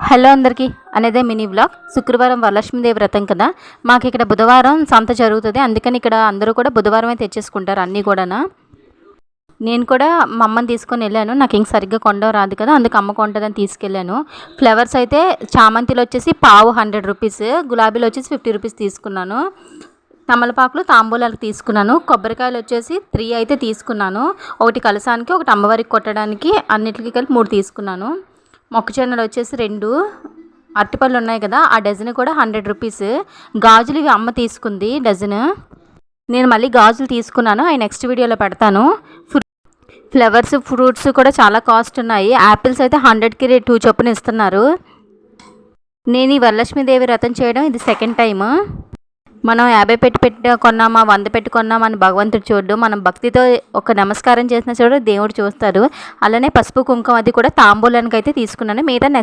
Hello అందరికీ అనేదే mini vlog. శుక్రవారం వరలక్ష్మీదేవి వ్రతం కదా, మాకు ఇక్కడ బుధవారం సంత జరుగుతుంది. అందుకని ఇక్కడ అందరూ కూడా బుధవారమే తెచ్చేసుకుంటారు అన్నీ కూడా. నేను కూడా మా అమ్మని తీసుకొని వెళ్ళాను. నాకు ఇంక సరిగ్గా కొండ రాదు కదా, అందుకు అమ్మ కొంటదని తీసుకెళ్ళాను. ఫ్లవర్స్ అయితే చామంతిలో వచ్చేసి పావు 100 రూపీస్, గులాబీలు వచ్చేసి 50 రూపీస్ తీసుకున్నాను. తమలపాకులు తాంబూలాలకు తీసుకున్నాను. కొబ్బరికాయలు వచ్చేసి 3 అయితే తీసుకున్నాను. ఒకటి కలసానికి, ఒకటి అమ్మవారికి కొట్టడానికి, అన్నిటికీ కలిపి 3 తీసుకున్నాను. మొక్కజొన్నలు వచ్చేసి 2, అరటిపళ్ళు ఉన్నాయి కదా, ఆ డజన్ కూడా 100 రూపీస్. గాజులు ఇవి అమ్మ తీసుకుంది డజన్. నేను మళ్ళీ గాజులు తీసుకున్నాను, అవి నెక్స్ట్ వీడియోలో పెడతాను. ఫ్లవర్స్ ఫ్రూట్స్ కూడా చాలా కాస్ట్ ఉన్నాయి. యాపిల్స్ అయితే 100కి 2 చొప్పున ఇస్తున్నారు. నేను ఈ వరలక్ష్మీదేవి వ్రతం చేయడం ఇది సెకండ్ టైం. మనం 50 పెట్టి కొన్నామా, 100 పెట్టి కొన్నామా అని భగవంతుడు చూడు. మనం భక్తితో ఒక నమస్కారం చేసిన చూడ దేవుడు చూస్తాడు. అలానే పసుపు కుంకుమ అది కూడా తాంబూలానికి అయితే తీసుకున్నాను. మిగతా నెక్స్ట్